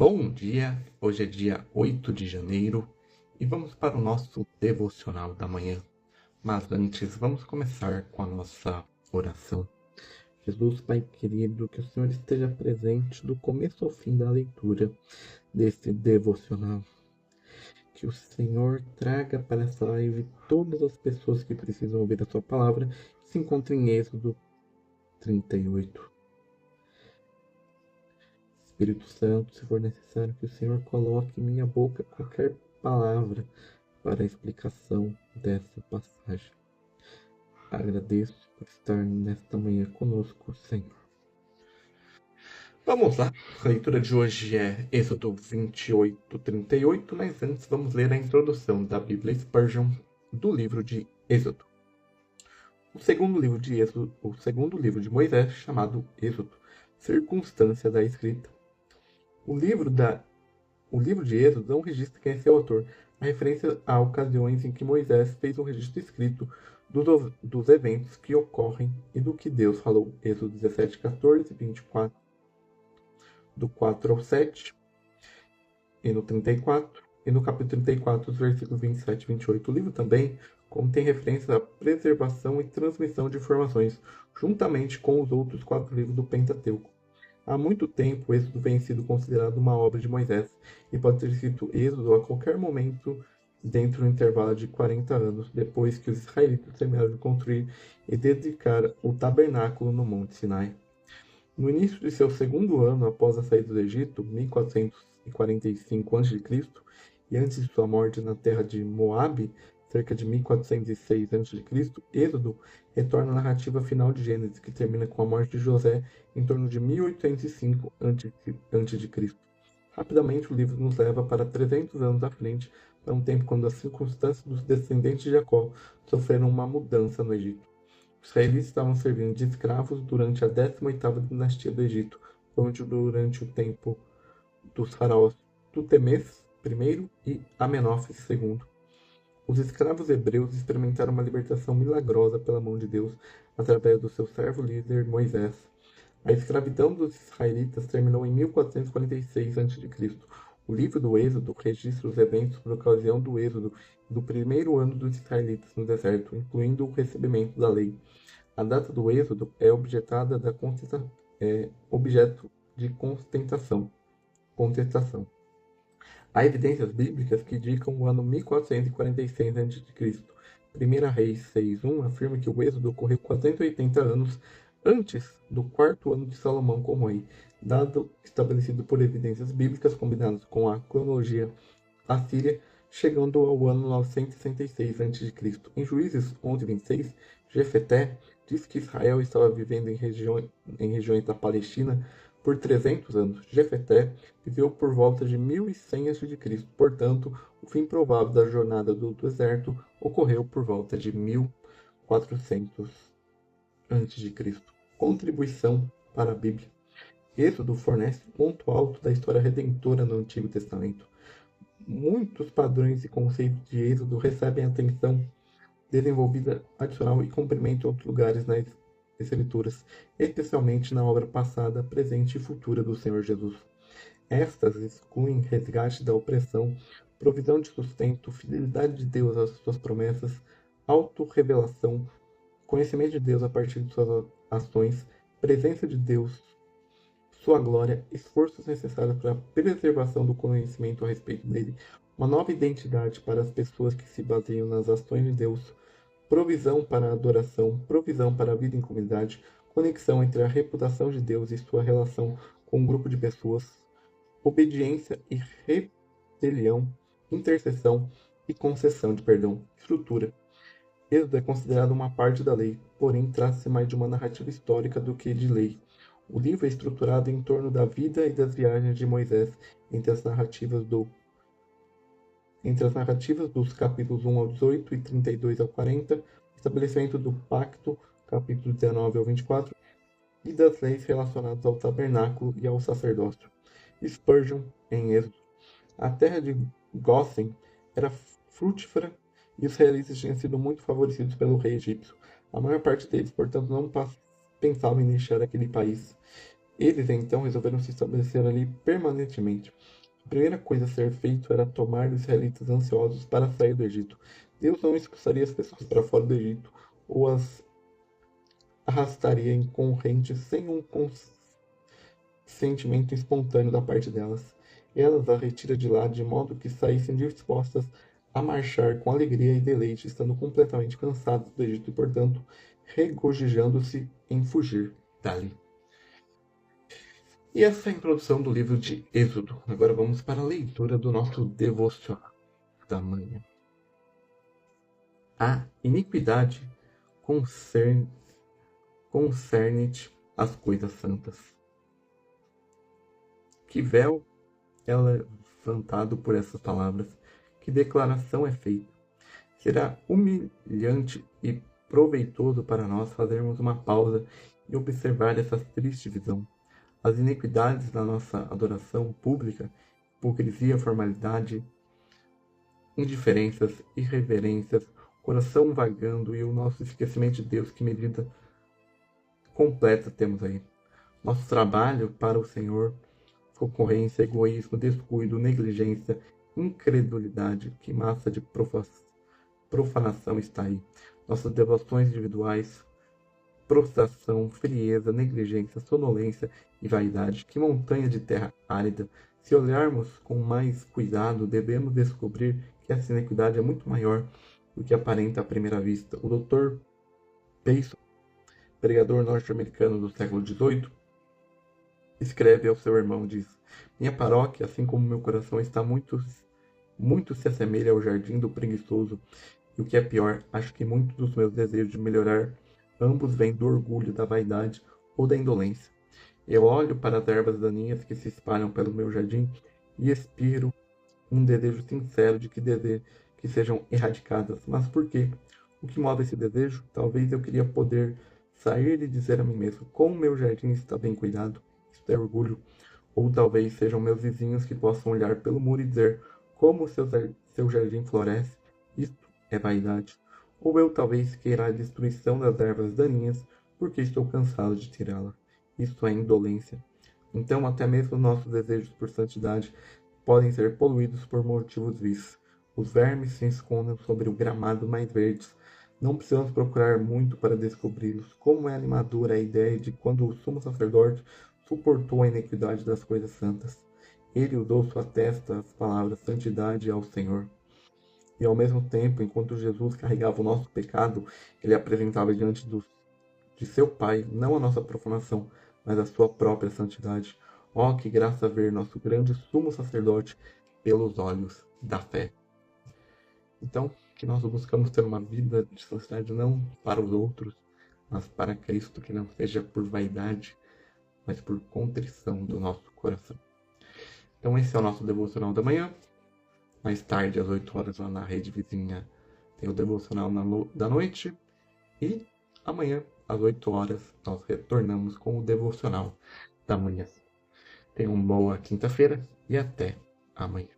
Bom dia, hoje é dia 8 de janeiro e vamos para o nosso devocional da manhã. Mas antes, vamos começar com a nossa oração. Jesus, Pai querido, que o Senhor esteja presente do começo ao fim da leitura desse devocional. Que o Senhor traga para essa live todas as pessoas que precisam ouvir a sua palavra, que se encontrem em Êxodo 38. Espírito Santo, se for necessário que o Senhor coloque em minha boca qualquer palavra para a explicação dessa passagem. Agradeço por estar nesta manhã conosco, Senhor. Vamos lá, a leitura de hoje é Êxodo 28, 38, mas antes vamos ler a introdução da Bíblia Spurgeon do livro de Êxodo. O segundo livro de Moisés, chamado Êxodo, circunstância da escrita. O livro de Êxodo não registra quem é seu autor, a referência a ocasiões em que Moisés fez um registro escrito dos eventos que ocorrem e do que Deus falou. Êxodo 17, 14, 24, do 4 ao 7, e no 34, e no capítulo 34, os versículos 27 e 28. O livro também contém referências à preservação e transmissão de informações, juntamente com os outros 4 livros do Pentateuco. Há muito tempo, o Êxodo vem sido considerado uma obra de Moisés e pode ter escrito Êxodo a qualquer momento dentro do intervalo de 40 anos, depois que os israelitas terminaram de construir e dedicar o tabernáculo no Monte Sinai. No início de seu segundo ano após a saída do Egito, 1445 a.C., e antes de sua morte na terra de Moabe, cerca de 1406 a.C., Êxodo retorna à narrativa final de Gênesis, que termina com a morte de José em torno de 1805 a.C. Rapidamente, o livro nos leva para 300 anos à frente, para um tempo quando as circunstâncias dos descendentes de Jacó sofreram uma mudança no Egito. Os israelitas estavam servindo de escravos durante a 18ª dinastia do Egito, onde durante o tempo dos faraós Tutemés I e Amenófis II. Os escravos hebreus experimentaram uma libertação milagrosa pela mão de Deus através do seu servo líder Moisés. A escravidão dos israelitas terminou em 1446 a.C. O livro do Êxodo registra os eventos por ocasião do êxodo do primeiro ano dos israelitas no deserto, incluindo o recebimento da lei. A data do êxodo é objeto de contestação. Há evidências bíblicas que indicam o ano 1446 a.C. 1 Reis 6:1 afirma que o êxodo ocorreu 480 anos antes do quarto ano de Salomão como rei, dado estabelecido por evidências bíblicas combinadas com a cronologia assíria, chegando ao ano 966 a.C. Em Juízes 11:26, Jefeté diz que Israel estava vivendo em regiões da Palestina por 300 anos. Jefeté viveu por volta de 1100 a.C., portanto, o fim provável da jornada do deserto ocorreu por volta de 1400 a.C. Contribuição para a Bíblia. Êxodo fornece um ponto alto da história redentora no Antigo Testamento. Muitos padrões e conceitos de Êxodo recebem atenção desenvolvida adicional e cumprimento em outros lugares nas Escrituras, especialmente na obra passada, presente e futura do Senhor Jesus. Estas excluem resgate da opressão, provisão de sustento, fidelidade de Deus às suas promessas, autorrevelação, conhecimento de Deus a partir de suas ações, presença de Deus, sua glória, esforços necessários para a preservação do conhecimento a respeito dele, uma nova identidade para as pessoas que se baseiam nas ações de Deus, provisão para a adoração, provisão para a vida em comunidade, conexão entre a reputação de Deus e sua relação com um grupo de pessoas, obediência e rebelião, intercessão e concessão de perdão. Estrutura. Êxodo é considerado uma parte da lei, porém trata-se mais de uma narrativa histórica do que de lei. O livro é estruturado em torno da vida e das viagens de Moisés, entre as narrativas dos capítulos 1 ao 18 e 32 ao 40, estabelecimento do pacto, capítulos 19 ao 24, e das leis relacionadas ao tabernáculo e ao sacerdócio. Spurgeon, em Êxodo. A terra de Gósen era frutífera e os israelitas tinham sido muito favorecidos pelo rei egípcio. A maior parte deles, portanto, não pensava em deixar aquele país. Eles então resolveram se estabelecer ali permanentemente. A primeira coisa a ser feito era tomar os israelitas ansiosos para sair do Egito. Deus não expulsaria as pessoas para fora do Egito ou as arrastaria em correntes sem um consentimento espontâneo da parte delas. Elas a retira de lá de modo que saíssem dispostas a marchar com alegria e deleite, estando completamente cansadas do Egito e, portanto, regozijando-se em fugir dali. E essa é a introdução do livro de Êxodo. Agora vamos para a leitura do nosso devocional da manhã. A iniquidade concerne-te as coisas santas. Que véu é levantado por essas palavras? Que declaração é feita? Será humilhante e proveitoso para nós fazermos uma pausa e observar essa triste visão. As iniquidades da nossa adoração pública, hipocrisia, formalidade, indiferenças, irreverências, coração vagando e o nosso esquecimento de Deus, que medida completa temos aí. Nosso trabalho para o Senhor, concorrência, egoísmo, descuido, negligência, incredulidade, que massa de profanação está aí. Nossas devoções individuais, prostração, frieza, negligência, sonolência e vaidade, que montanha de terra árida. Se olharmos com mais cuidado, devemos descobrir que essa iniquidade é muito maior do que aparenta à primeira vista. O Dr. Payson, pregador norte-americano do século XVIII, escreve ao seu irmão, diz: minha paróquia, assim como meu coração, está muito se assemelha ao jardim do preguiçoso, e o que é pior, acho que muitos dos meus desejos de melhorar ambos vêm do orgulho, da vaidade ou da indolência. Eu olho para as ervas daninhas que se espalham pelo meu jardim e expiro um desejo sincero de que sejam erradicadas. Mas por quê? O que move esse desejo? Talvez eu queria poder sair e dizer a mim mesmo: como meu jardim está bem cuidado. Isso é orgulho. Ou talvez sejam meus vizinhos que possam olhar pelo muro e dizer: como seu jardim floresce. Isto é vaidade. Ou eu talvez queira a destruição das ervas daninhas, porque estou cansado de tirá-la. Isto é indolência. Então, até mesmo nossos desejos por santidade podem ser poluídos por motivos vis. Os vermes se escondem sobre o gramado mais verdes. Não precisamos procurar muito para descobri-los. Como é animadora a ideia de quando o sumo sacerdote suportou a iniquidade das coisas santas. Ele usou sua testa as palavras santidade ao Senhor. E ao mesmo tempo, enquanto Jesus carregava o nosso pecado, ele apresentava diante de seu Pai, não a nossa profanação, mas a sua própria santidade. Ó, que graça ver nosso grande sumo sacerdote pelos olhos da fé. Então, que nós buscamos ter uma vida de santidade não para os outros, mas para Cristo, que não seja por vaidade, mas por contrição do nosso coração. Então esse é o nosso devocional da manhã. Mais tarde, às 8 horas, lá na rede vizinha, tem o devocional da noite. E amanhã, às 8 horas, nós retornamos com o devocional da manhã. Tenham uma boa quinta-feira e até amanhã.